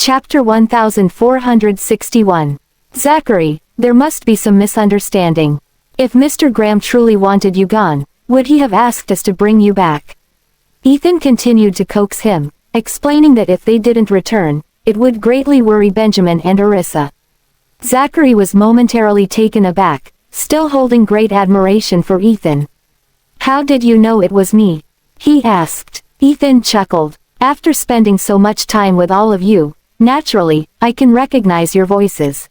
Chapter 1461. Zachary, there must be some misunderstanding. If Mr. Graham truly wanted you gone, would he have asked us to bring you back? Ethan continued to coax him, explaining that if they didn't return, it would greatly worry Benjamin and Orissa. Zachary was momentarily taken aback, still holding great admiration for Ethan. "How did you know it was me?" he asked. Ethan chuckled. "After spending so much time with all of you, naturally, I can recognize your voices.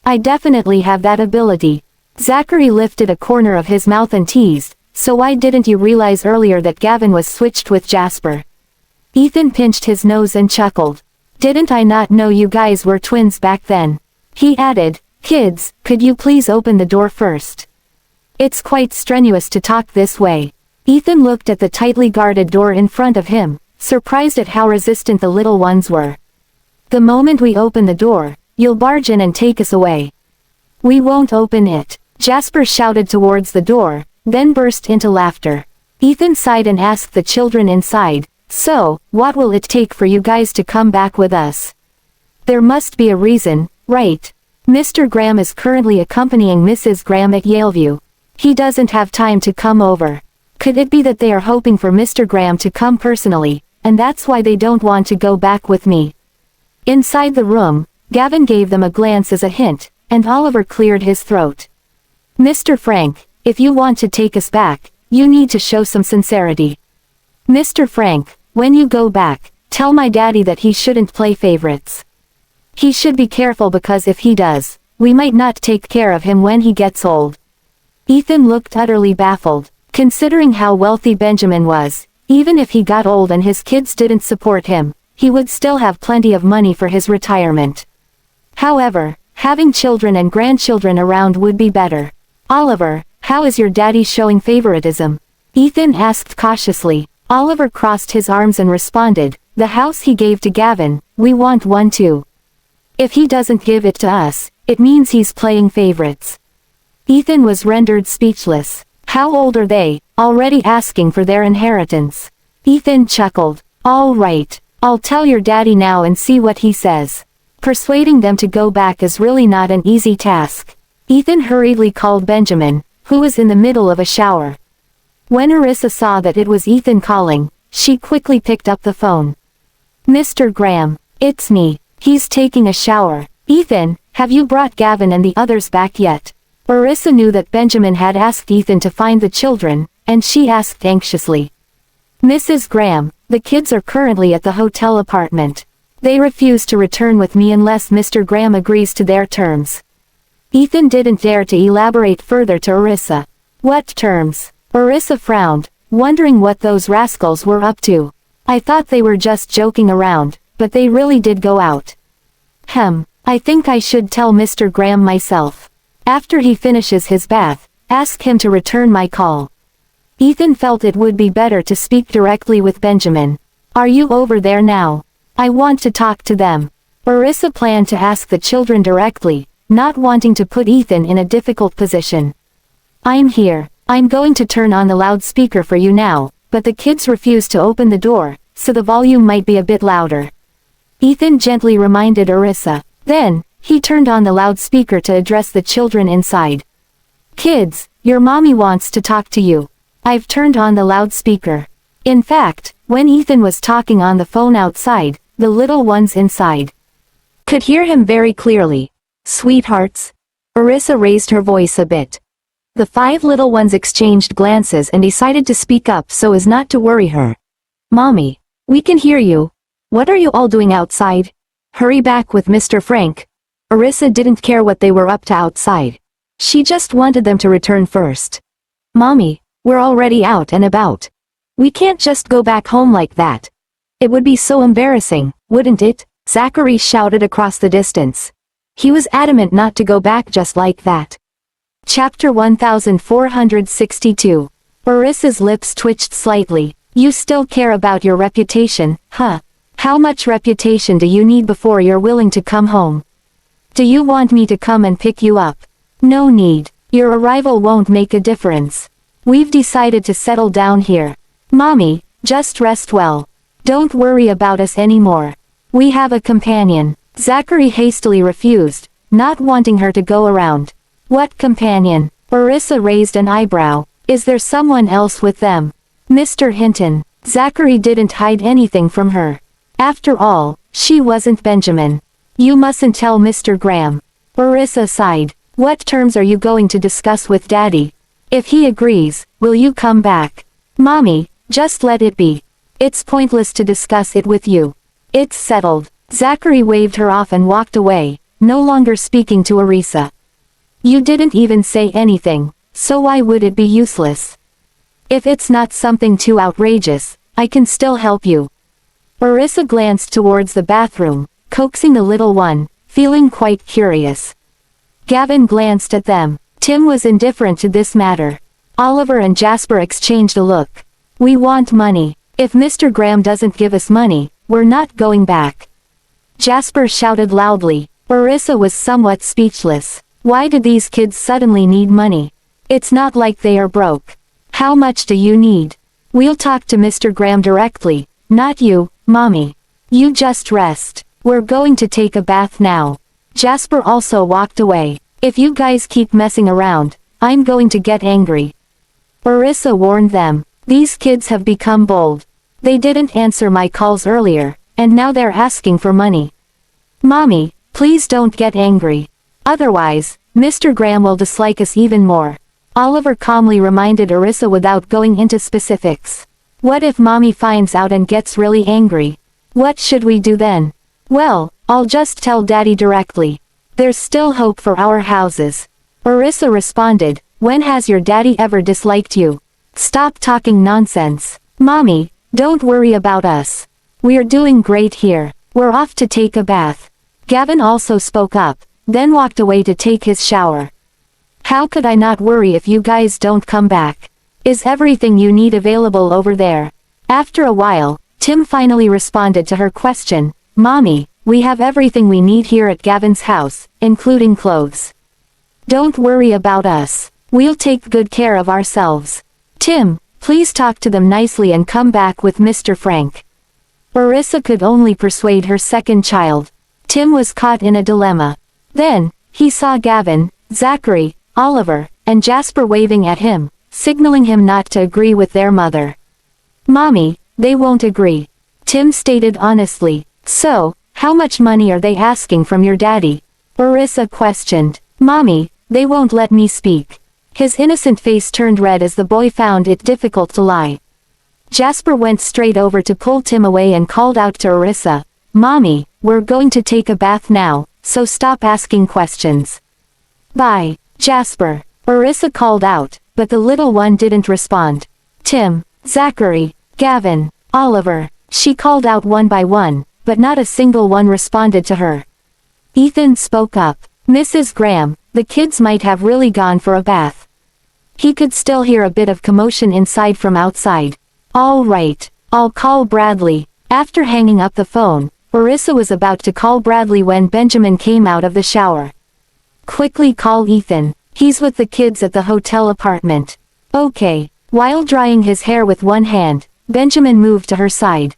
I definitely have that ability." Zachary lifted a corner of his mouth and teased, "So why didn't you realize earlier that Gavin was switched with Jasper?" Ethan pinched his nose and chuckled. "Didn't I not know you guys were twins back then?" He added, "Kids, could you please open the door first? It's quite strenuous to talk this way." Ethan looked at the tightly guarded door in front of him, surprised at how resistant the little ones were. "The moment we open the door, you'll barge in and take us away." "We won't open it," Jasper shouted towards the door, then burst into laughter. Ethan sighed and asked the children inside, "So, what will it take for you guys to come back with us? There must be a reason, right? Mr. Graham is currently accompanying Mrs. Graham at Yaleview. He doesn't have time to come over. Could it be that they are hoping for Mr. Graham to come personally, and that's why they don't want to go back with me?" Inside the room, Gavin gave them a glance as a hint, and Oliver cleared his throat. "Mr. Frank, if you want to take us back, you need to show some sincerity. Mr. Frank, when you go back, tell my daddy that he shouldn't play favorites. He should be careful because if he does, we might not take care of him when he gets old." Ethan looked utterly baffled, considering how wealthy Benjamin was. Even if he got old and his kids didn't support him, he would still have plenty of money for his retirement. However, having children and grandchildren around would be better. "Oliver, how is your daddy showing favoritism?" Ethan asked cautiously. Oliver crossed his arms and responded, "The house he gave to Gavin, we want one too. If he doesn't give it to us, it means he's playing favorites." Ethan was rendered speechless. How old are they, already asking for their inheritance? Ethan chuckled. "All right, I'll tell your daddy now and see what he says." Persuading them to go back is really not an easy task. Ethan hurriedly called Benjamin, who was in the middle of a shower. When Orissa saw that it was Ethan calling, she quickly picked up the phone. "Mr. Graham, it's me. He's taking a shower. Ethan, have you brought Gavin and the others back yet?" Orissa knew that Benjamin had asked Ethan to find the children, and she asked anxiously. "Mrs. Graham, the kids are currently at the hotel apartment. They refuse to return with me unless Mr. Graham agrees to their terms." Ethan didn't dare to elaborate further to Orissa. "What terms?" Orissa frowned, wondering what those rascals were up to. "I thought they were just joking around, but they really did go out." I think I should tell Mr. Graham myself. After he finishes his bath, ask him to return my call." Ethan felt it would be better to speak directly with Benjamin. "Are you over there now? I want to talk to them." Orissa planned to ask the children directly, not wanting to put Ethan in a difficult position. "I'm here. I'm going to turn on the loudspeaker for you now, but the kids refuse to open the door, so the volume might be a bit louder." Ethan gently reminded Orissa. Then, he turned on the loudspeaker to address the children inside. "Kids, your mommy wants to talk to you. I've turned on the loudspeaker." In fact, when Ethan was talking on the phone outside, the little ones inside could hear him very clearly. "Sweethearts?" Orissa raised her voice a bit. The 5 little ones exchanged glances and decided to speak up so as not to worry her. "Mommy, we can hear you. What are you all doing outside? Hurry back with Mr. Frank." Orissa didn't care what they were up to outside. She just wanted them to return first. "Mommy, we're already out and about. We can't just go back home like that. It would be so embarrassing, wouldn't it?" Zachary shouted across the distance. He was adamant not to go back just like that. Chapter 1462. Orissa's lips twitched slightly. "You still care about your reputation, huh? How much reputation do you need before you're willing to come home? Do you want me to come and pick you up?" "No need. Your arrival won't make a difference. We've decided to settle down here. Mommy, just rest well. Don't worry about us anymore." We have a companion. Zachary hastily refused, not wanting her to go around. What companion? Orissa raised an eyebrow. Is there someone else with them? Mr. Hinton. Zachary didn't hide anything from her. After all, she wasn't Benjamin. You mustn't tell Mr. Graham. Orissa sighed. What terms are you going to discuss with Daddy? If he agrees, will you come back? Mommy, just let it be. It's pointless to discuss it with you. It's settled. Zachary waved her off and walked away, no longer speaking to Orissa. You didn't even say anything, so why would it be useless? If it's not something too outrageous, I can still help you. Orissa glanced towards the bathroom, coaxing the little one, feeling quite curious. Gavin glanced at them. Tim was indifferent to this matter. Oliver and Jasper exchanged a look. We want money. If Mr. Graham doesn't give us money, we're not going back. Jasper shouted loudly. Orissa was somewhat speechless. Why do these kids suddenly need money? It's not like they are broke. How much do you need? We'll talk to Mr. Graham directly, not you, Mommy. You just rest. We're going to take a bath now. Jasper also walked away. If you guys keep messing around, I'm going to get angry. Orissa warned them. These kids have become bold. They didn't answer my calls earlier, and now they're asking for money. Mommy, please don't get angry. Otherwise, Mr. Graham will dislike us even more. Oliver calmly reminded Orissa without going into specifics. What if Mommy finds out and gets really angry? What should we do then? Well, I'll just tell Daddy directly. There's still hope for our houses. Orissa responded, when has your daddy ever disliked you? Stop talking nonsense. Mommy, don't worry about us. We're doing great here. We're off to take a bath. Gavin also spoke up, then walked away to take his shower. How could I not worry if you guys don't come back? Is everything you need available over there? After a while, Tim finally responded to her question. Mommy, we have everything we need here at Gavin's house, including clothes. Don't worry about us. We'll take good care of ourselves. Tim, please talk to them nicely and come back with Mr. Frank. Orissa could only persuade her second child. Tim was caught in a dilemma. Then, he saw Gavin, Zachary, Oliver, and Jasper waving at him, signaling him not to agree with their mother. Mommy, they won't agree. Tim stated honestly. So, how much money are they asking from your daddy? Orissa questioned. Mommy, they won't let me speak. His innocent face turned red as the boy found it difficult to lie. Jasper went straight over to pull Tim away and called out to Orissa. Mommy, we're going to take a bath now, so stop asking questions. Bye, Jasper. Orissa called out, but the little one didn't respond. Tim, Zachary, Gavin, Oliver. She called out one by one, but not a single one responded to her. Ethan spoke up. Mrs. Graham, the kids might have really gone for a bath. He could still hear a bit of commotion inside from outside. All right, I'll call Bradley. After hanging up the phone, Orissa was about to call Bradley when Benjamin came out of the shower. Quickly call Ethan. He's with the kids at the hotel apartment. Okay. While drying his hair with one hand, Benjamin moved to her side.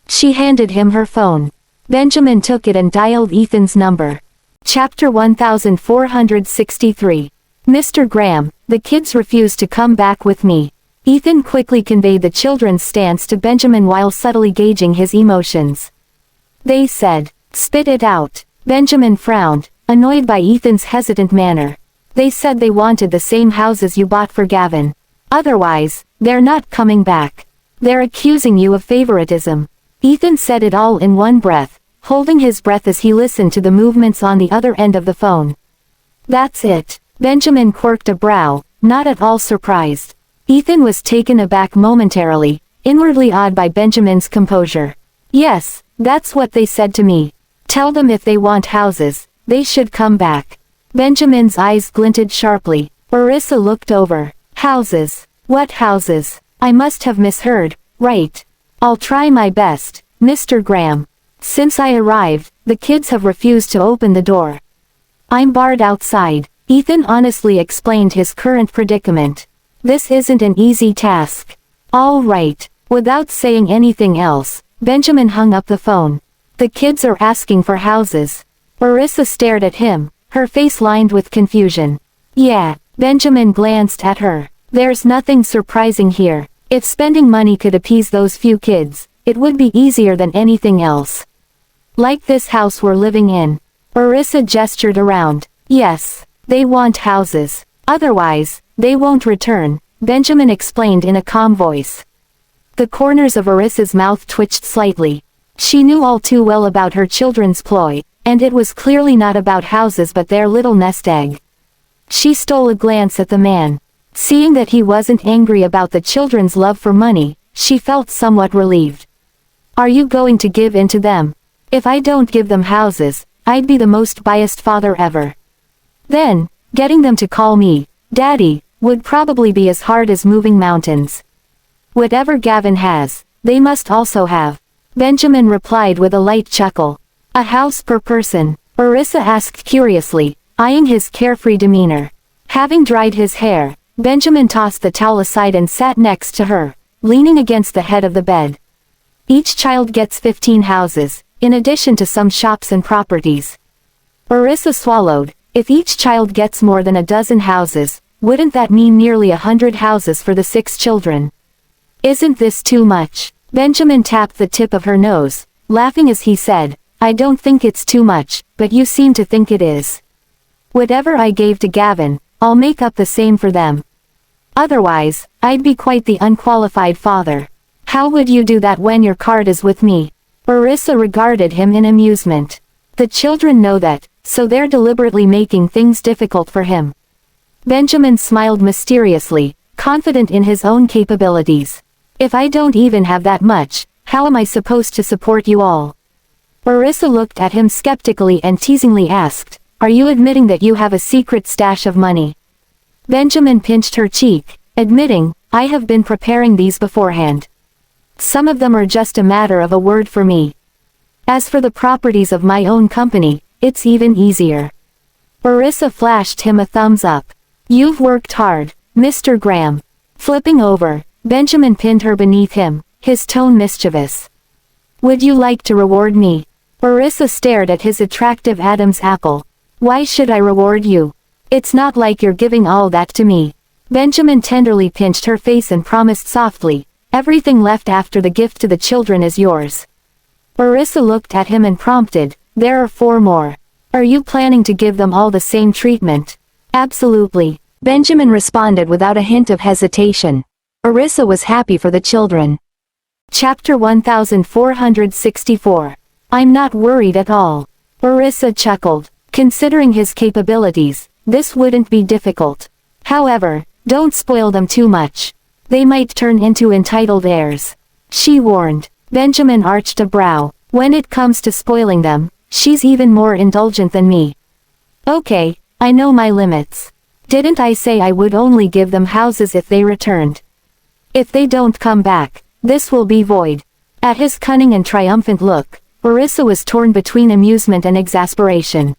She handed him her phone. Benjamin took it and dialed Ethan's number. Chapter 1463. Mr. Graham, the kids refuse to come back with me. Ethan quickly conveyed the children's stance to Benjamin while subtly gauging his emotions. They said, spit it out. Benjamin frowned, annoyed by Ethan's hesitant manner. They said they wanted the same houses you bought for Gavin. Otherwise, they're not coming back. They're accusing you of favoritism. Ethan said it all in one breath, holding his breath as he listened to the movements on the other end of the phone. That's it. Benjamin quirked a brow, not at all surprised. Ethan was taken aback momentarily, inwardly awed by Benjamin's composure. Yes, that's what they said to me. Tell them if they want houses, they should come back. Benjamin's eyes glinted sharply. Orissa looked over. Houses. What houses? I must have misheard, right? I'll try my best, Mr. Graham. Since I arrived, the kids have refused to open the door. I'm barred outside. Ethan honestly explained his current predicament. This isn't an easy task. All right. Without saying anything else, Benjamin hung up the phone. The kids are asking for houses. Orissa stared at him, her face lined with confusion. Yeah, Benjamin glanced at her. There's nothing surprising here. If spending money could appease those few kids, it would be easier than anything else. Like this house we're living in. Orissa gestured around. Yes, they want houses. Otherwise, they won't return, Benjamin explained in a calm voice. The corners of Orissa's mouth twitched slightly. She knew all too well about her children's ploy, and it was clearly not about houses but their little nest egg. She stole a glance at the man. Seeing that he wasn't angry about the children's love for money, she felt somewhat relieved. Are you going to give in to them? If I don't give them houses, I'd be the most biased father ever. Then, getting them to call me Daddy would probably be as hard as moving mountains. Whatever Gavin has, they must also have. Benjamin replied with a light chuckle. A house per person? Orissa asked curiously, eyeing his carefree demeanor. Having dried his hair, Benjamin tossed the towel aside and sat next to her, leaning against the head of the bed. Each child gets 15 houses, in addition to some shops and properties. Orissa swallowed. If each child gets more than a dozen houses, wouldn't that mean nearly 100 houses for the 6 children? Isn't this too much? Benjamin tapped the tip of her nose, laughing as he said, I don't think it's too much, but you seem to think it is. Whatever I gave to Gavin, I'll make up the same for them. Otherwise, I'd be quite the unqualified father. How would you do that when your card is with me? Orissa regarded him in amusement. The children know that, so they're deliberately making things difficult for him. Benjamin smiled mysteriously, confident in his own capabilities. If I don't even have that much, how am I supposed to support you all? Orissa looked at him skeptically and teasingly asked, Are you admitting that you have a secret stash of money? Benjamin pinched her cheek, admitting, I have been preparing these beforehand. Some of them are just a matter of a word for me. As for the properties of my own company, it's even easier. Orissa flashed him a thumbs up. You've worked hard, Mr. Graham. Flipping over, Benjamin pinned her beneath him, his tone mischievous. Would you like to reward me? Orissa stared at his attractive Adam's apple. Why should I reward you? It's not like you're giving all that to me. Benjamin tenderly pinched her face and promised softly, everything left after the gift to the children is yours. Orissa looked at him and prompted, There are 4 more. Are you planning to give them all the same treatment? Absolutely. Benjamin responded without a hint of hesitation. Orissa was happy for the children. Chapter 1464. I'm not worried at all. Orissa chuckled. Considering his capabilities, this wouldn't be difficult. However, don't spoil them too much. They might turn into entitled heirs. She warned. Benjamin arched a brow. When it comes to spoiling them, she's even more indulgent than me. Okay, I know my limits. Didn't I say I would only give them houses if they returned? If they don't come back, this will be void. At his cunning and triumphant look, Orissa was torn between amusement and exasperation.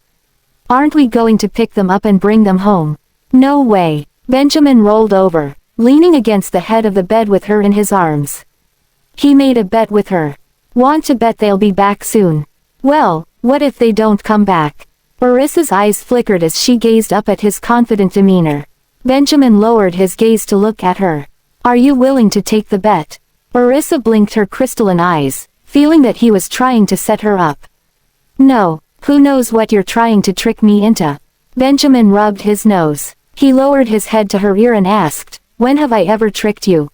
Aren't we going to pick them up and bring them home? No way. Benjamin rolled over, leaning against the head of the bed with her in his arms. He made a bet with her. Want to bet they'll be back soon? Well, what if they don't come back? Orissa's eyes flickered as she gazed up at his confident demeanor. Benjamin lowered his gaze to look at her. Are you willing to take the bet? Orissa blinked her crystalline eyes, feeling that he was trying to set her up. No, who knows what you're trying to trick me into? Benjamin rubbed his nose. He lowered his head to her ear and asked, When have I ever tricked you?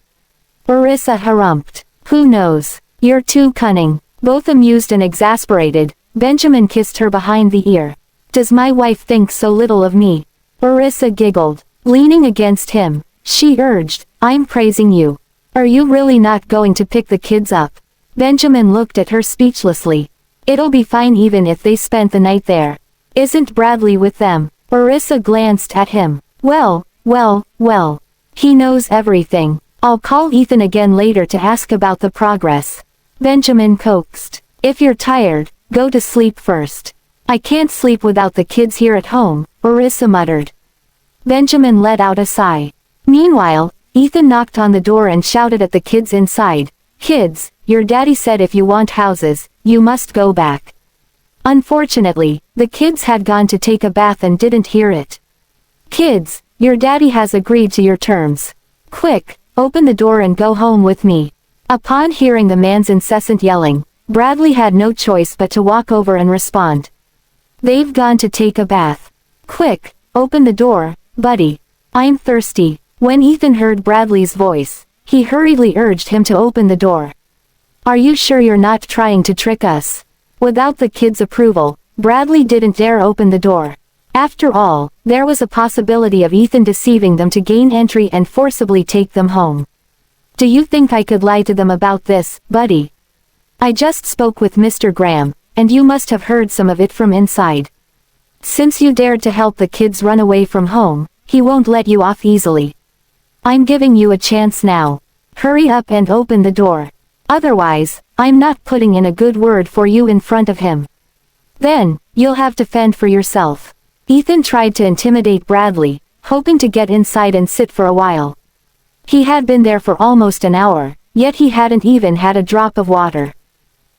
Orissa harumphed. Who knows? You're too cunning. Both amused and exasperated, Benjamin kissed her behind the ear. Does my wife think so little of me? Orissa giggled. Leaning against him, she urged, I'm praising you. Are you really not going to pick the kids up? Benjamin looked at her speechlessly. It'll be fine even if they spent the night there. Isn't Bradley with them? Orissa glanced at him. Well. He knows everything. I'll call Ethan again later to ask about the progress. Benjamin coaxed. If you're tired, go to sleep first. I can't sleep without the kids here at home, Orissa muttered. Benjamin let out a sigh. Meanwhile, Ethan knocked on the door and shouted at the kids inside, "Kids, your daddy said if you want houses, you must go back." Unfortunately, the kids had gone to take a bath and didn't hear it. "Kids, your daddy has agreed to your terms. Quick, open the door and go home with me." Upon hearing the man's incessant yelling, Bradley had no choice but to walk over and respond. "They've gone to take a bath. Quick, open the door, buddy. I'm thirsty." When Ethan heard Bradley's voice, he hurriedly urged him to open the door. "Are you sure you're not trying to trick us?" Without the kids' approval, Bradley didn't dare open the door. After all, there was a possibility of Ethan deceiving them to gain entry and forcibly take them home. "Do you think I could lie to them about this, buddy? I just spoke with Mr. Graham, and you must have heard some of it from inside. Since you dared to help the kids run away from home, he won't let you off easily. I'm giving you a chance now. Hurry up and open the door. Otherwise, I'm not putting in a good word for you in front of him. Then, you'll have to fend for yourself." Ethan tried to intimidate Bradley, hoping to get inside and sit for a while. He had been there for almost an hour, yet he hadn't even had a drop of water.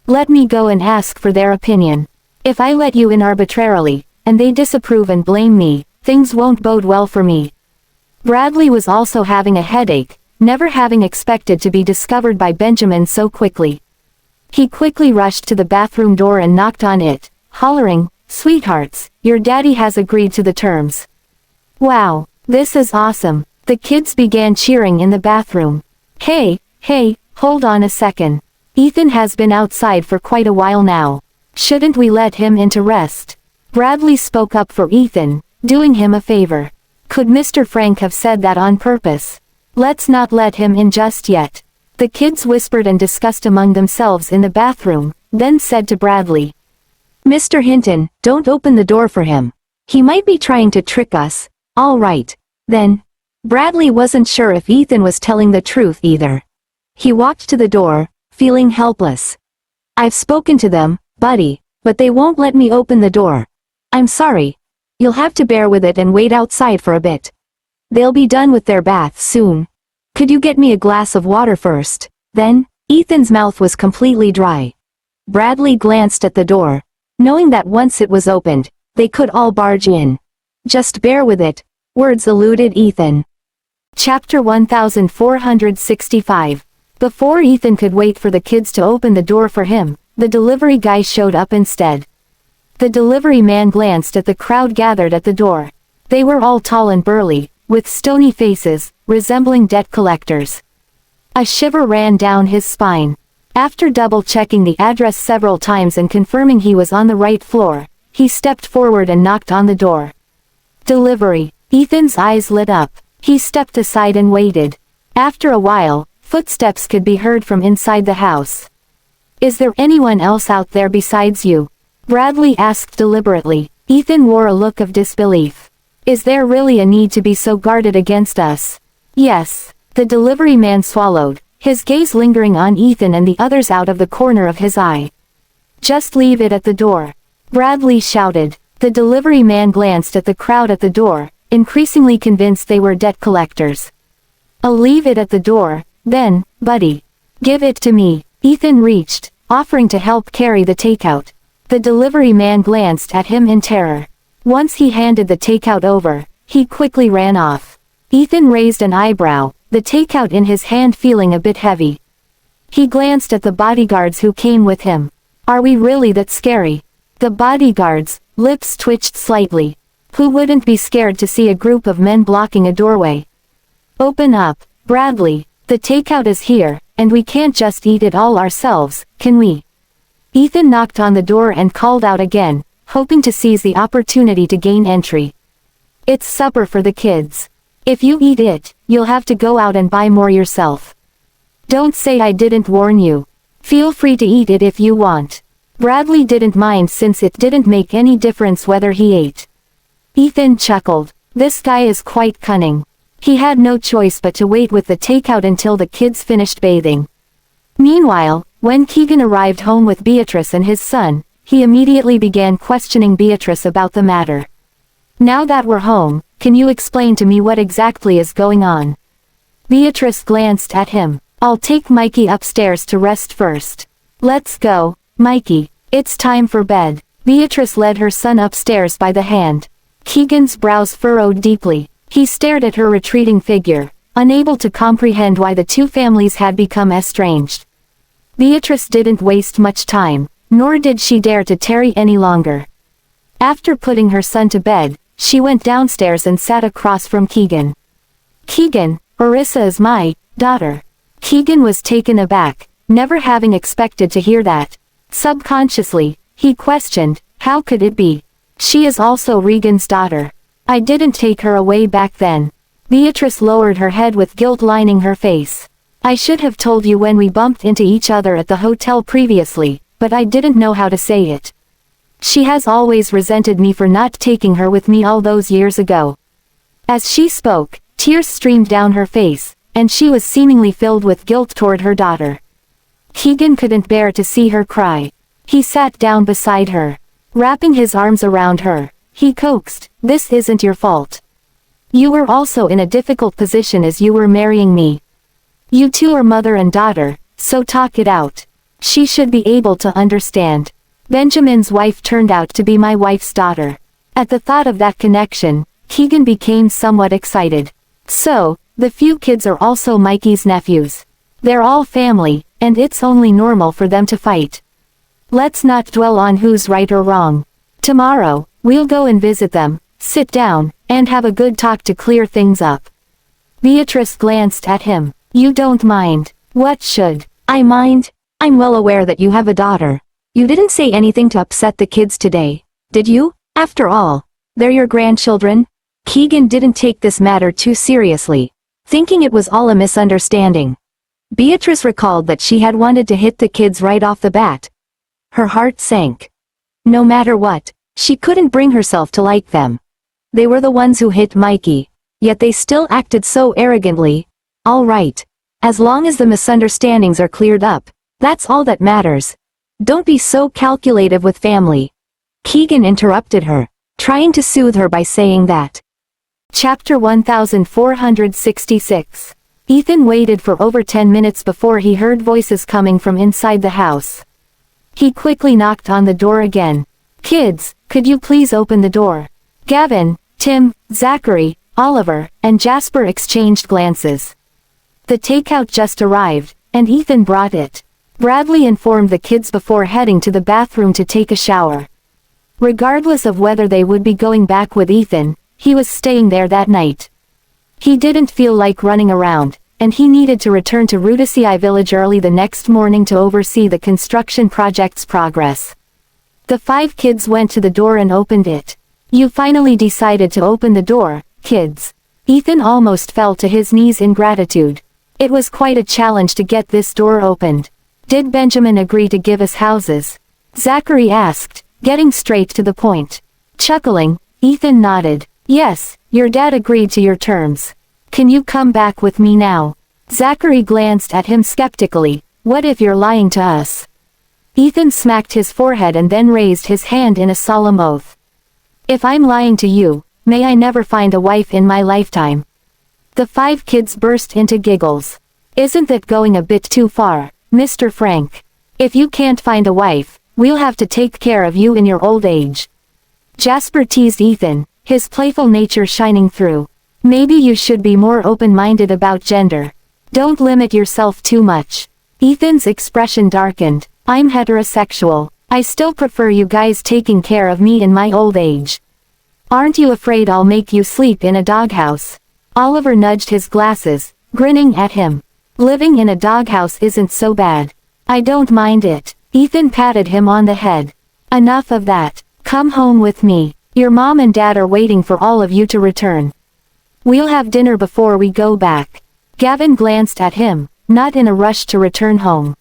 "Let me go and ask for their opinion. If I let you in arbitrarily, and they disapprove and blame me, things won't bode well for me." Bradley was also having a headache, never having expected to be discovered by Benjamin so quickly. He quickly rushed to the bathroom door and knocked on it, hollering, "Sweethearts, your daddy has agreed to the terms." "Wow, this is awesome." The kids began cheering in the bathroom. Hey, hold on a second. Ethan has been outside for quite a while now. Shouldn't we let him in to rest?" Bradley spoke up for Ethan, doing him a favor. Could Mr. Frank have said that on purpose? "Let's not let him in just yet." The kids whispered and discussed among themselves in the bathroom, then said to Bradley, "Mr. Hinton, don't open the door for him. He might be trying to trick us." "All right, then." Bradley wasn't sure if Ethan was telling the truth either. He walked to the door, feeling helpless. "I've spoken to them, buddy, but they won't let me open the door. I'm sorry. You'll have to bear with it and wait outside for a bit. They'll be done with their bath soon. Could you get me a glass of water first?" Then, Ethan's mouth was completely dry. Bradley glanced at the door, knowing that once it was opened, they could all barge in. "Just bear with it," words eluded Ethan. Chapter 1465. Before Ethan could wait for the kids to open the door for him, the delivery guy showed up instead. The delivery man glanced at the crowd gathered at the door. They were all tall and burly, with stony faces, resembling debt collectors. A shiver ran down his spine. After double-checking the address several times and confirming he was on the right floor, he stepped forward and knocked on the door. "Delivery." Ethan's eyes lit up. He stepped aside and waited. After a while, footsteps could be heard from inside the house. "Is there anyone else out there besides you?" Bradley asked deliberately. Ethan wore a look of disbelief. "Is there really a need to be so guarded against us?" "Yes." The delivery man swallowed, his gaze lingering on Ethan and the others out of the corner of his eye. "Just leave it at the door," Bradley shouted. The delivery man glanced at the crowd at the door, increasingly convinced they were debt collectors. "I'll leave it at the door, then, buddy. Give it to me." Ethan reached, offering to help carry the takeout. The delivery man glanced at him in terror. Once he handed the takeout over, he quickly ran off. Ethan raised an eyebrow, the takeout in his hand feeling a bit heavy. He glanced at the bodyguards who came with him. "Are we really that scary?" The bodyguards' lips twitched slightly. Who wouldn't be scared to see a group of men blocking a doorway? "Open up, Bradley. The takeout is here, and we can't just eat it all ourselves, can we?" Ethan knocked on the door and called out again, hoping to seize the opportunity to gain entry. "It's supper for the kids. If you eat it, you'll have to go out and buy more yourself. Don't say I didn't warn you. Feel free to eat it if you want." Bradley didn't mind since it didn't make any difference whether he ate. Ethan chuckled. This guy is quite cunning. He had no choice but to wait with the takeout until the kids finished bathing. Meanwhile, when Keegan arrived home with Beatrice and his son, he immediately began questioning Beatrice about the matter. "Now that we're home, can you explain to me what exactly is going on?" Beatrice glanced at him. I'll take Mikey upstairs to rest first. Let's go, Mikey. It's time for bed. Beatrice led her son upstairs by the hand. Keegan's brows furrowed deeply. He stared at her retreating figure, unable to comprehend why the two families had become estranged. Beatrice didn't waste much time, nor did she dare to tarry any longer. After putting her son to bed, she went downstairs and sat across from Keegan. Keegan, Orissa is my daughter. Keegan was taken aback, never having expected to hear that. Subconsciously, he questioned, how could it be? She is also Regan's daughter. I didn't take her away back then. Beatrice lowered her head with guilt lining her face. I should have told you when we bumped into each other at the hotel previously, but I didn't know how to say it. She has always resented me for not taking her with me all those years ago. As she spoke, tears streamed down her face, and she was seemingly filled with guilt toward her daughter. Keegan couldn't bear to see her cry. He sat down beside her. Wrapping his arms around her, he coaxed, "This isn't your fault. You were also in a difficult position as you were marrying me. You two are mother and daughter, so talk it out. She should be able to understand. Benjamin's wife turned out to be my wife's daughter." At the thought of that connection, Keegan became somewhat excited. So, the few kids are also Mikey's nephews. They're all family, and it's only normal for them to fight. Let's not dwell on who's right or wrong. Tomorrow, we'll go and visit them, sit down, and have a good talk to clear things up. Beatrice glanced at him. You don't mind. What should I mind? I'm well aware that you have a daughter. You didn't say anything to upset the kids today, did you? After all, they're your grandchildren. Keegan didn't take this matter too seriously, thinking it was all a misunderstanding. Beatrice recalled that she had wanted to hit the kids right off the bat. Her heart sank. No matter what, she couldn't bring herself to like them. They were the ones who hit Mikey, yet they still acted so arrogantly. All right. As long as the misunderstandings are cleared up, that's all that matters. Don't be so calculative with family. Keegan interrupted her, trying to soothe her by saying that. Chapter 1466. Ethan waited for over 10 minutes before he heard voices coming from inside the house. He quickly knocked on the door again. Kids, could you please open the door? Gavin, Tim, Zachary, Oliver, and Jasper exchanged glances. The takeout just arrived, and Ethan brought it. Bradley informed the kids before heading to the bathroom to take a shower. Regardless of whether they would be going back with Ethan, he was staying there that night. He didn't feel like running around, and he needed to return to Rudisii Village early the next morning to oversee the construction project's progress. The 5 kids went to the door and opened it. You finally decided to open the door, kids. Ethan almost fell to his knees in gratitude. It was quite a challenge to get this door opened. Did Benjamin agree to give us houses? Zachary asked, getting straight to the point. Chuckling, Ethan nodded. Yes, your dad agreed to your terms. Can you come back with me now? Zachary glanced at him skeptically. What if you're lying to us? Ethan smacked his forehead and then raised his hand in a solemn oath. If I'm lying to you, may I never find a wife in my lifetime. The 5 kids burst into giggles. Isn't that going a bit too far, Mr. Frank? If you can't find a wife, we'll have to take care of you in your old age. Jasper teased Ethan, his playful nature shining through. Maybe you should be more open-minded about gender. Don't limit yourself too much. Ethan's expression darkened. I'm heterosexual. I still prefer you guys taking care of me in my old age. Aren't you afraid I'll make you sleep in a doghouse? Oliver nudged his glasses, grinning at him. Living in a doghouse isn't so bad. I don't mind it. Ethan patted him on the head. Enough of that. Come home with me. Your mom and dad are waiting for all of you to return. We'll have dinner before we go back. Gavin glanced at him, not in a rush to return home.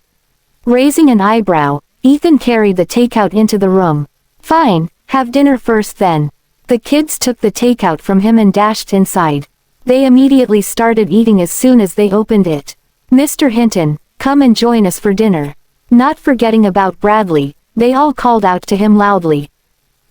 Raising an eyebrow, Ethan carried the takeout into the room. Fine, have dinner first then. The kids took the takeout from him and dashed inside. They immediately started eating as soon as they opened it. Mr. Hinton, come and join us for dinner. Not forgetting about Bradley, they all called out to him loudly.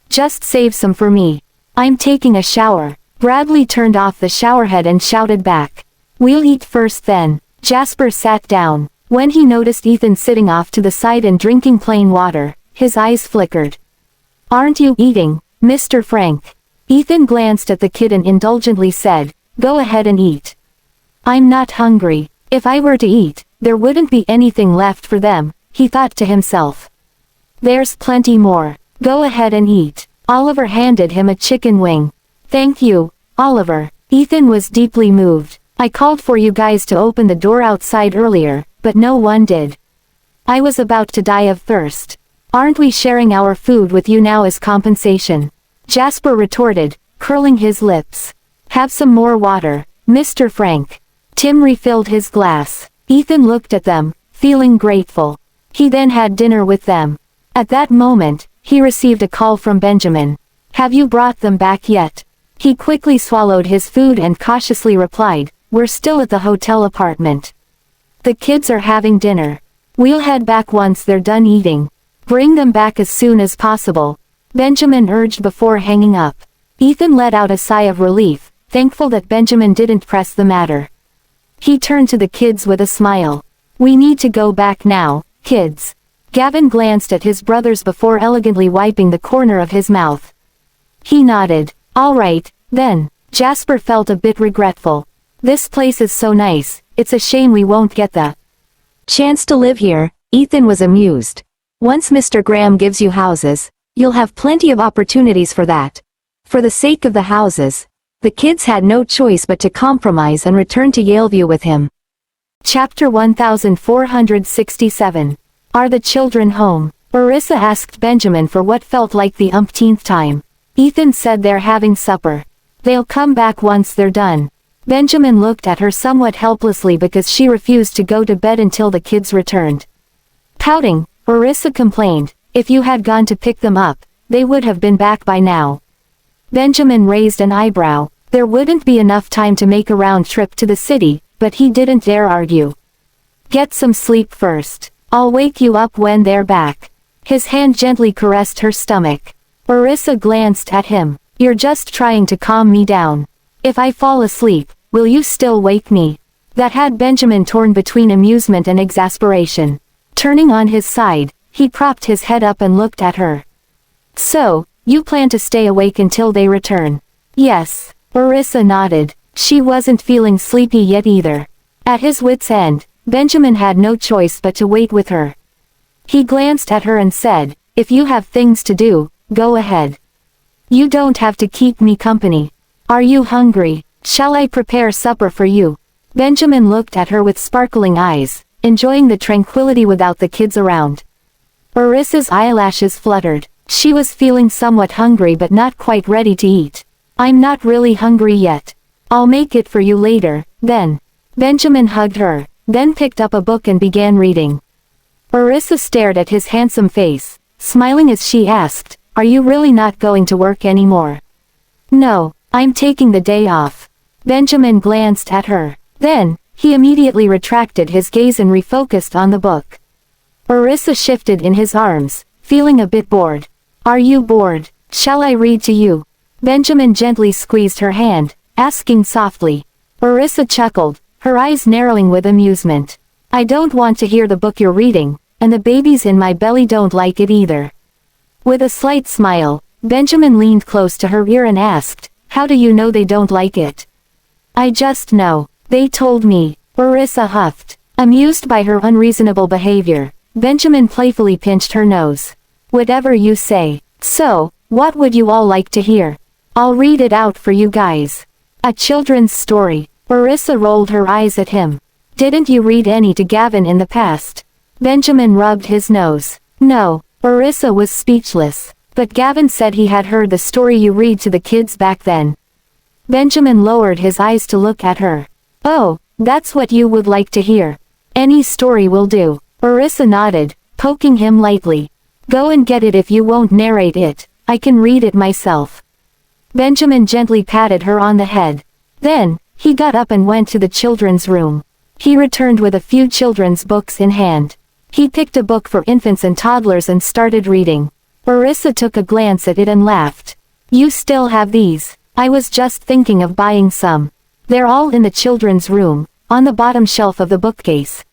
Just save some for me. I'm taking a shower. Bradley turned off the showerhead and shouted back. We'll eat first then. Jasper sat down. When he noticed Ethan sitting off to the side and drinking plain water, his eyes flickered. "Aren't you eating, Mr. Frank?" Ethan glanced at the kid and indulgently said, "Go ahead and eat." "I'm not hungry. If I were to eat, there wouldn't be anything left for them," he thought to himself. "There's plenty more. Go ahead and eat." Oliver handed him a chicken wing. "Thank you, Oliver." Ethan was deeply moved. "I called for you guys to open the door outside earlier, but no one did. I was about to die of thirst. Aren't we sharing our food with you now as compensation?" Jasper retorted, curling his lips. "Have some more water, Mr. Frank." Tim refilled his glass. Ethan looked at them, feeling grateful. He then had dinner with them. At that moment, he received a call from Benjamin. "Have you brought them back yet?" He quickly swallowed his food and cautiously replied, "We're still at the hotel apartment. The kids are having dinner. We'll head back once they're done eating. Bring them back as soon as possible," Benjamin urged before hanging up. Ethan let out a sigh of relief, thankful that Benjamin didn't press the matter. He turned to the kids with a smile. "We need to go back now, kids." Gavin glanced at his brothers before elegantly wiping the corner of his mouth. He nodded. "All right, then." Jasper felt a bit regretful. "This place is so nice, it's a shame we won't get the chance to live here." Ethan was amused. "Once Mr. Graham gives you houses, you'll have plenty of opportunities for that." For the sake of the houses, the kids had no choice but to compromise and return to Yaleview with him. Chapter 1467. Are the children home? Orissa asked Benjamin for what felt like the umpteenth time. Ethan said they're having supper. They'll come back once they're done. Benjamin looked at her somewhat helplessly because she refused to go to bed until the kids returned. Pouting, Orissa complained, "If you had gone to pick them up, they would have been back by now." Benjamin raised an eyebrow. There wouldn't be enough time to make a round trip to the city, but he didn't dare argue. "Get some sleep first. I'll wake you up when they're back." His hand gently caressed her stomach. Orissa glanced at him. "You're just trying to calm me down. If I fall asleep, will you still wake me?" That had Benjamin torn between amusement and exasperation. Turning on his side, he propped his head up and looked at her. "So, you plan to stay awake until they return?" "Yes." Orissa nodded. She wasn't feeling sleepy yet either. At his wit's end, Benjamin had no choice but to wait with her. He glanced at her and said, "If you have things to do, go ahead. You don't have to keep me company. Are you hungry? Shall I prepare supper for you?" Benjamin looked at her with sparkling eyes, enjoying the tranquility without the kids around. Orissa's eyelashes fluttered. She was feeling somewhat hungry but not quite ready to eat. "I'm not really hungry yet. I'll make it for you later, then." Benjamin hugged her, then picked up a book and began reading. Orissa stared at his handsome face, smiling as she asked, "Are you really not going to work anymore?" "No, I'm taking the day off." Benjamin glanced at her. Then, he immediately retracted his gaze and refocused on the book. Orissa shifted in his arms, feeling a bit bored. "Are you bored? Shall I read to you?" Benjamin gently squeezed her hand, asking softly. Orissa chuckled, her eyes narrowing with amusement. "I don't want to hear the book you're reading, and the babies in my belly don't like it either." With a slight smile, Benjamin leaned close to her ear and asked, "How do you know they don't like it?" "I just know. They told me," Orissa huffed. Amused by her unreasonable behavior, Benjamin playfully pinched her nose. "Whatever you say. So, what would you all like to hear? I'll read it out for you guys. A children's story." Orissa rolled her eyes at him. "Didn't you read any to Gavin in the past?" Benjamin rubbed his nose. "No." Orissa was speechless. "But Gavin said he had heard the story you read to the kids back then." Benjamin lowered his eyes to look at her. "Oh, that's what you would like to hear. Any story will do." Orissa nodded, poking him lightly. "Go and get it if you won't narrate it. I can read it myself." Benjamin gently patted her on the head. Then, he got up and went to the children's room. He returned with a few children's books in hand. He picked a book for infants and toddlers and started reading. Orissa took a glance at it and laughed. "You still have these? I was just thinking of buying some. They're all in the children's room, on the bottom shelf of the bookcase.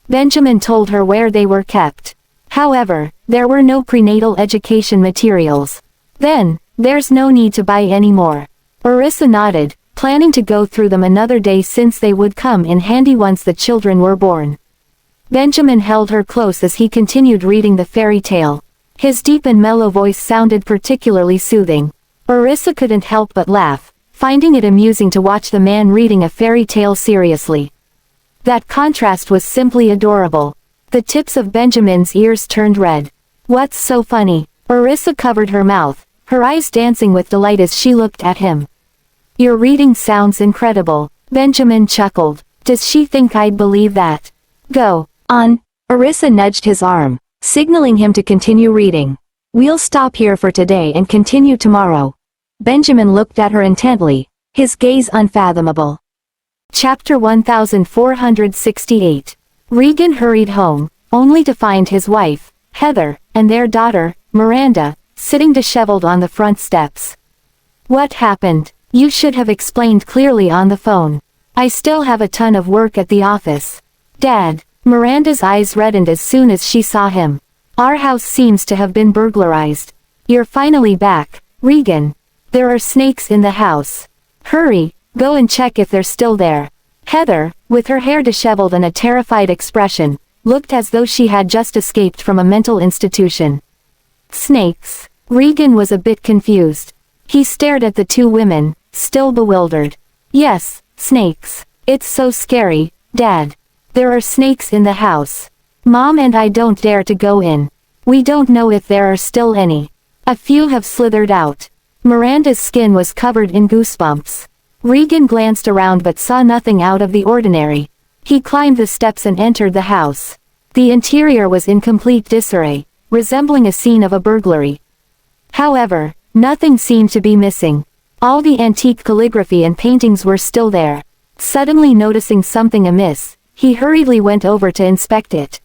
Benjamin told her where they were kept. However, there were no prenatal education materials. Then, there's no need to buy any more. Orissa nodded, planning to go through them another day since they would come in handy once the children were born. Benjamin held her close as he continued reading the fairy tale. His deep and mellow voice sounded particularly soothing. Orissa couldn't help but laugh, finding it amusing to watch the man reading a fairy tale seriously. That contrast was simply adorable. The tips of Benjamin's ears turned red. What's so funny? Orissa covered her mouth, her eyes dancing with delight as she looked at him. Your reading sounds incredible, Benjamin chuckled. Does she think I'd believe that? Go on. Orissa nudged his arm, signaling him to continue reading. We'll stop here for today and continue tomorrow. Benjamin looked at her intently, his gaze unfathomable. Chapter 1468. Regan hurried home, only to find his wife, Heather, and their daughter, Miranda, sitting disheveled on the front steps. What happened? You should have explained clearly on the phone. I still have a ton of work at the office. Dad. Miranda's eyes reddened as soon as she saw him. Our house seems to have been burglarized. You're finally back, Regan. There are snakes in the house. Hurry, go and check if they're still there. Heather, with her hair disheveled and a terrified expression, looked as though she had just escaped from a mental institution. Snakes. Regan was a bit confused. He stared at the two women, still bewildered. Yes, snakes. It's so scary, Dad. There are snakes in the house. Mom and I don't dare to go in. We don't know if there are still any. A few have slithered out. Miranda's skin was covered in goosebumps. Regan glanced around but saw nothing out of the ordinary. He climbed the steps and entered the house. The interior was in complete disarray, resembling a scene of a burglary. However, nothing seemed to be missing. All the antique calligraphy and paintings were still there. Suddenly noticing something amiss, he hurriedly went over to inspect it.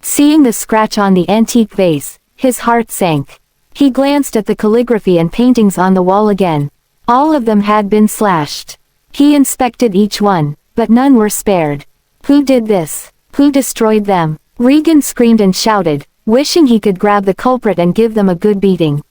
Seeing the scratch on the antique vase, his heart sank. He glanced at the calligraphy and paintings on the wall again. All of them had been slashed. He inspected each one, but none were spared. Who did this? Who destroyed them? Regan screamed and shouted, wishing he could grab the culprit and give them a good beating.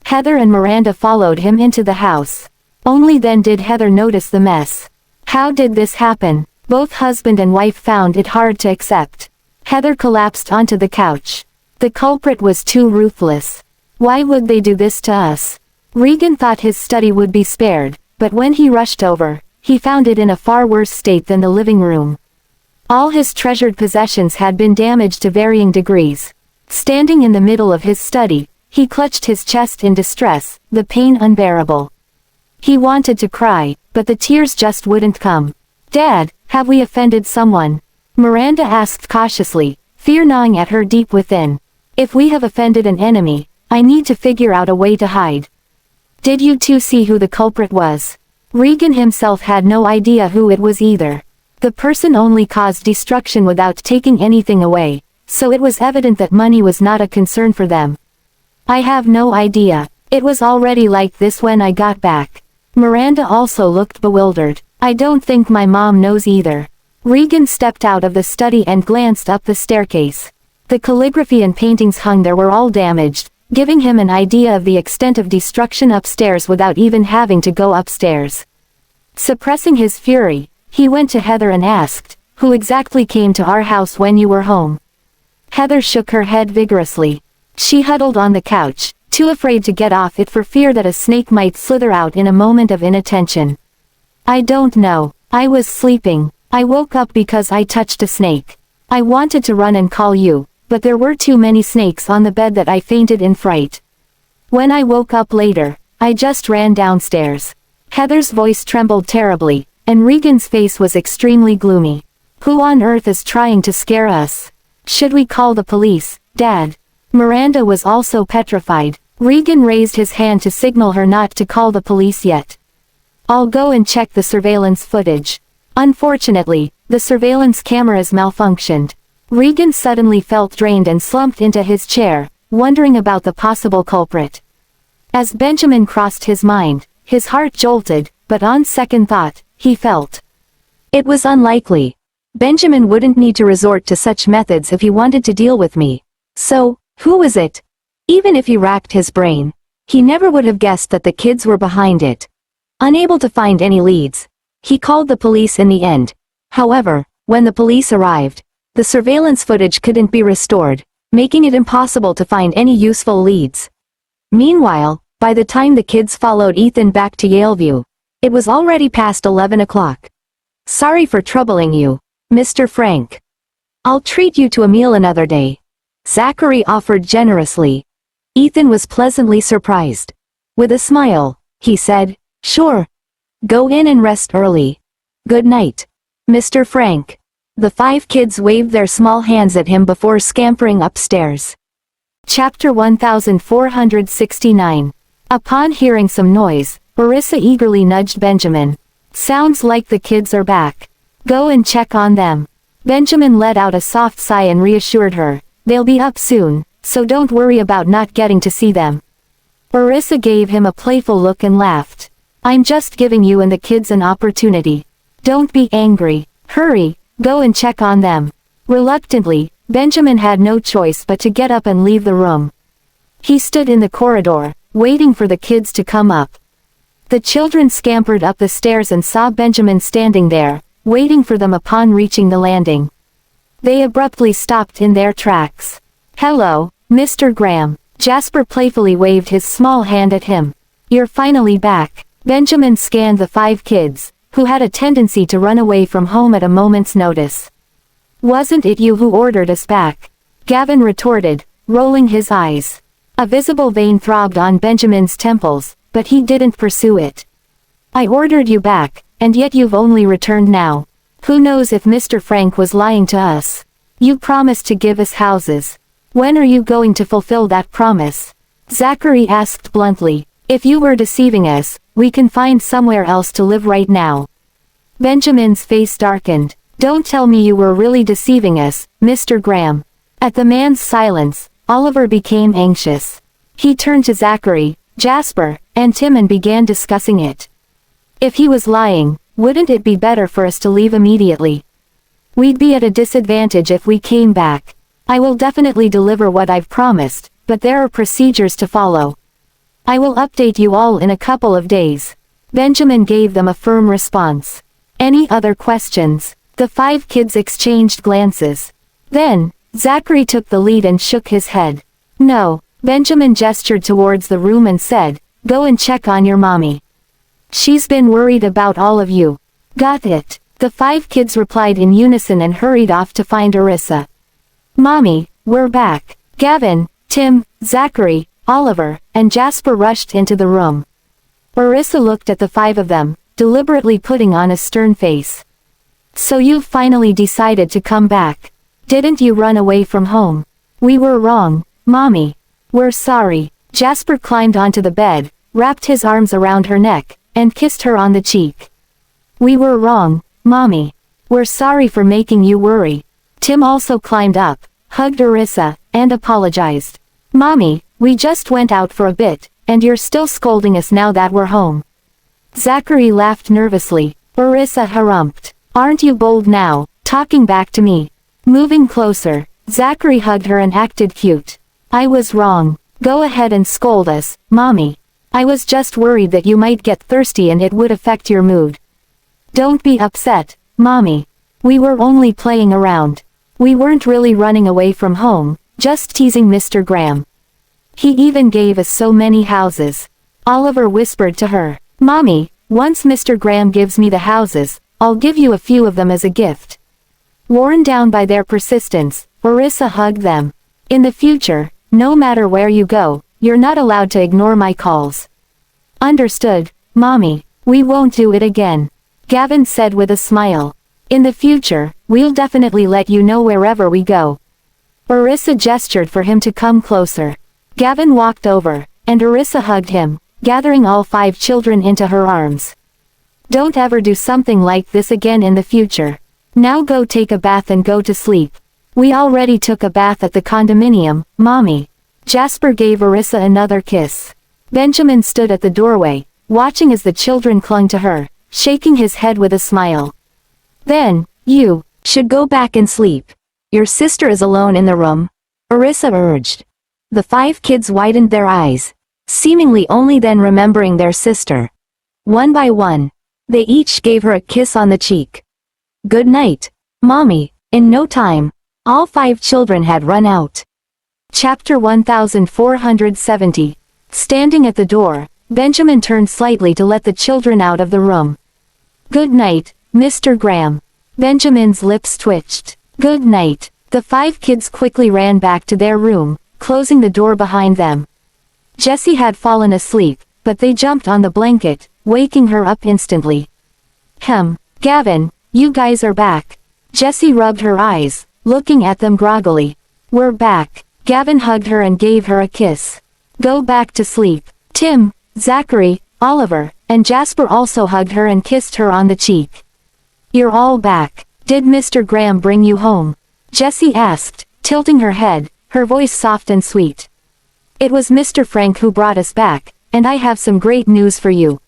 Heather and Miranda followed him into the house. Only then did Heather notice the mess. How did this happen? Both husband and wife found it hard to accept. Heather collapsed onto the couch. The culprit was too ruthless. Why would they do this to us? Regan thought his study would be spared, but when he rushed over, he found it in a far worse state than the living room. All his treasured possessions had been damaged to varying degrees. Standing in the middle of his study, he clutched his chest in distress, the pain unbearable. He wanted to cry, but the tears just wouldn't come. Dad, have we offended someone? Miranda asked cautiously, fear gnawing at her deep within. If we have offended an enemy, I need to figure out a way to hide. Did you two see who the culprit was? Regan himself had no idea who it was either. The person only caused destruction without taking anything away, so it was evident that money was not a concern for them. I have no idea. It was already like this when I got back. Miranda also looked bewildered. I don't think my mom knows either. Regan stepped out of the study and glanced up the staircase. The calligraphy and paintings hung there were all damaged, giving him an idea of the extent of destruction upstairs without even having to go upstairs. Suppressing his fury, he went to Heather and asked, who exactly came to our house when you were home? Heather shook her head vigorously. She huddled on the couch, too afraid to get off it for fear that a snake might slither out in a moment of inattention. I don't know. I was sleeping. I woke up because I touched a snake. I wanted to run and call you, but there were too many snakes on the bed that I fainted in fright. When I woke up later, I just ran downstairs. Heather's voice trembled terribly, and Regan's face was extremely gloomy. Who on earth is trying to scare us? Should we call the police, Dad? Miranda was also petrified. Regan raised his hand to signal her not to call the police yet. I'll go and check the surveillance footage. Unfortunately, the surveillance cameras malfunctioned. Regan suddenly felt drained and slumped into his chair, wondering about the possible culprit. As Benjamin crossed his mind, his heart jolted, but on second thought, he felt It was unlikely. Benjamin wouldn't need to resort to such methods if he wanted to deal with me. So, who was it? Even if he racked his brain, he never would have guessed that the kids were behind it. Unable to find any leads, he called the police in the end. However, when the police arrived, the surveillance footage couldn't be restored, making it impossible to find any useful leads. Meanwhile, by the time the kids followed Ethan back to Yaleview, it was already past 11 o'clock. Sorry for troubling you, Mr. Frank. I'll treat you to a meal another day. Zachary offered generously. Ethan was pleasantly surprised. With a smile, he said, "Sure. Go in and rest early. Good night, Mr. Frank." The 5 kids waved their small hands at him before scampering upstairs. Chapter 1469. Upon hearing some noise, Orissa eagerly nudged Benjamin. "Sounds like the kids are back. Go and check on them." Benjamin let out a soft sigh and reassured her, "They'll be up soon, so don't worry about not getting to see them." Orissa gave him a playful look and laughed. "I'm just giving you and the kids an opportunity. Don't be angry. Hurry, go and check on them." Reluctantly, Benjamin had no choice but to get up and leave the room. He stood in the corridor, waiting for the kids to come up. The children scampered up the stairs and saw Benjamin standing there, waiting for them upon reaching the landing. They abruptly stopped in their tracks. "Hello, Mr. Graham." Jasper playfully waved his small hand at him. "You're finally back." Benjamin scanned the 5 kids, who had a tendency to run away from home at a moment's notice. "Wasn't it you who ordered us back?" Gavin retorted, rolling his eyes. A visible vein throbbed on Benjamin's temples, but he didn't pursue it. "I ordered you back, and yet you've only returned now. Who knows if Mr. Frank was lying to us? You promised to give us houses. When are you going to fulfill that promise?" Zachary asked bluntly. "If you were deceiving us, we can find somewhere else to live right now." Benjamin's face darkened. "Don't tell me you were really deceiving us, Mr. Graham." At the man's silence, Oliver became anxious. He turned to Zachary, Jasper, and Tim and began discussing it. "If he was lying, wouldn't it be better for us to leave immediately? We'd be at a disadvantage if we came back. I will definitely deliver what I've promised, but there are procedures to follow. I will update you all in a couple of days." Benjamin gave them a firm response. "Any other questions?" The 5 kids exchanged glances. Then, Zachary took the lead and shook his head. "No." Benjamin gestured towards the room and said, "Go and check on your mommy. She's been worried about all of you." "Got it." The 5 kids replied in unison and hurried off to find Orissa. "Mommy, we're back." Gavin, Tim, Zachary, Oliver, and Jasper rushed into the room. Orissa looked at the 5 of them, deliberately putting on a stern face. "So you've finally decided to come back. Didn't you run away from home?" "We were wrong, Mommy. We're sorry." Jasper climbed onto the bed, wrapped his arms around her neck, and kissed her on the cheek. "We were wrong, Mommy. We're sorry for making you worry." Tim also climbed up, hugged Orissa, and apologized. "Mommy, we just went out for a bit, and you're still scolding us now that we're home." Zachary laughed nervously. Orissa harumphed. "Aren't you bold now, talking back to me?" Moving closer, Zachary hugged her and acted cute. "I was wrong. Go ahead and scold us, Mommy. I was just worried that you might get thirsty and it would affect your mood." "Don't be upset, Mommy. We were only playing around. We weren't really running away from home, just teasing Mr. Graham. He even gave us so many houses." Oliver whispered to her. "Mommy, once Mr. Graham gives me the houses, I'll give you a few of them as a gift." Worn down by their persistence, Orissa hugged them. "In the future, no matter where you go, you're not allowed to ignore my calls." "Understood, Mommy. We won't do it again," Gavin said with a smile. "In the future, we'll definitely let you know wherever we go." Orissa gestured for him to come closer. Gavin walked over, and Orissa hugged him, gathering all 5 children into her arms. "Don't ever do something like this again in the future. Now go take a bath and go to sleep." "We already took a bath at the condominium, Mommy." Jasper gave Orissa another kiss. Benjamin stood at the doorway, watching as the children clung to her, shaking his head with a smile. Then, you should go back and sleep. Your sister is alone in the room, Orissa urged. The 5 kids widened their eyes, seemingly only then remembering their sister. One by one, they each gave her a kiss on the cheek. Good night, Mommy. In no time, all 5 children had run out. Chapter 1470. Standing at the door, Benjamin turned slightly to let the children out of the room. Good night, Mr. Graham. Benjamin's lips twitched. Good night. The 5 kids quickly ran back to their room, closing the door behind them. Jessie had fallen asleep, but they jumped on the blanket, waking her up instantly. Gavin, you guys are back. Jessie rubbed her eyes, looking at them groggily. We're back. Gavin hugged her and gave her a kiss. Go back to sleep. Tim, Zachary, Oliver, and Jasper also hugged her and kissed her on the cheek. You're all back. Did Mr. Graham bring you home? Jessie asked, tilting her head, her voice soft and sweet. It was Mr. Frank who brought us back, and I have some great news for you.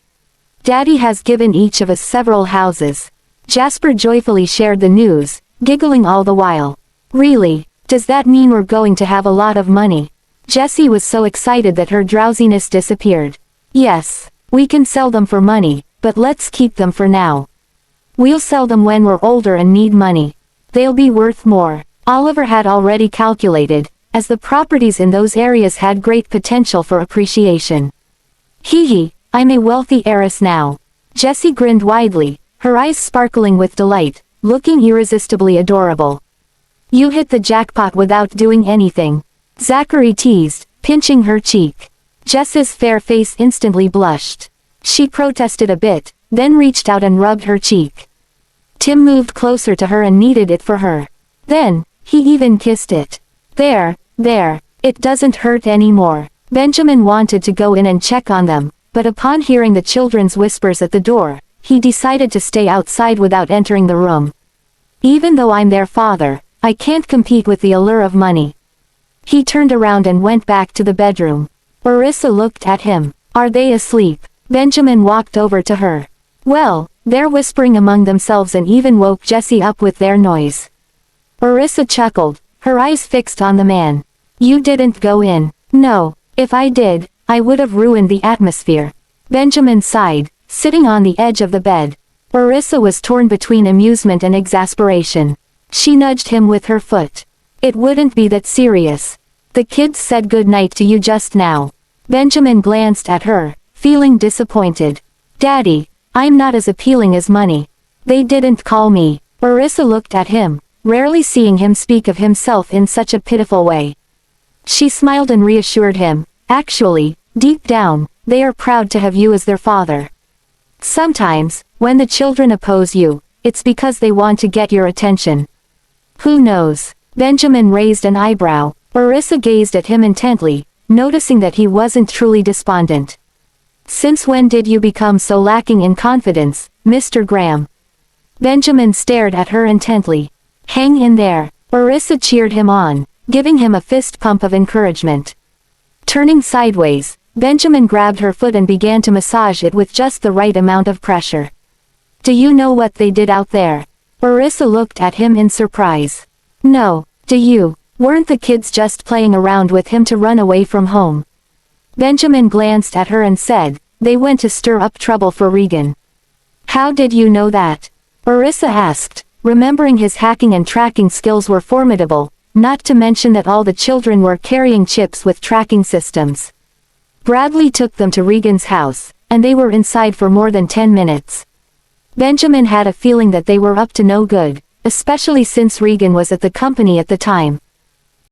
Daddy has given each of us several houses. Jasper joyfully shared the news, giggling all the while. Really? Does that mean we're going to have a lot of money? Jessie was so excited that her drowsiness disappeared. Yes, we can sell them for money, but let's keep them for now. We'll sell them when we're older and need money. They'll be worth more. Oliver had already calculated, as the properties in those areas had great potential for appreciation. Hee hee, I'm a wealthy heiress now. Jessie grinned widely, her eyes sparkling with delight, looking irresistibly adorable. You hit the jackpot without doing anything. Zachary teased, pinching her cheek. Jess's fair face instantly blushed. She protested a bit, then reached out and rubbed her cheek. Tim moved closer to her and kneaded it for her. Then, he even kissed it. There, it doesn't hurt anymore. Benjamin wanted to go in and check on them, but upon hearing the children's whispers at the door, he decided to stay outside without entering the room. Even though I'm their father, I can't compete with the allure of money. He turned around and went back to the bedroom. Orissa looked at him. Are they asleep? Benjamin walked over to her. Well, they're whispering among themselves and even woke Jessie up with their noise. Orissa chuckled, her eyes fixed on the man. You didn't go in. No, if I did, I would have ruined the atmosphere. Benjamin sighed, sitting on the edge of the bed. Orissa was torn between amusement and exasperation. She nudged him with her foot. It wouldn't be that serious. The kids said good night to you just now. Benjamin glanced at her, feeling disappointed. Daddy, I'm not as appealing as money. They didn't call me. Orissa looked at him, rarely seeing him speak of himself in such a pitiful way. She smiled and reassured him. Actually, deep down, they are proud to have you as their father. Sometimes, when the children oppose you, it's because they want to get your attention. Who knows? Benjamin raised an eyebrow. Orissa gazed at him intently, noticing that he wasn't truly despondent. Since when did you become so lacking in confidence, Mr. Graham? Benjamin stared at her intently. Hang in there. Orissa cheered him on, giving him a fist pump of encouragement. Turning sideways, Benjamin grabbed her foot and began to massage it with just the right amount of pressure. Do you know what they did out there? Orissa looked at him in surprise. No, do you? Weren't the kids just playing around with him to run away from home? Benjamin glanced at her and said, they went to stir up trouble for Regan. How did you know that? Orissa asked, remembering his hacking and tracking skills were formidable, not to mention that all the children were carrying chips with tracking systems. Bradley took them to Regan's house, and they were inside for more than 10 minutes. Benjamin had a feeling that they were up to no good, especially since Regan was at the company at the time.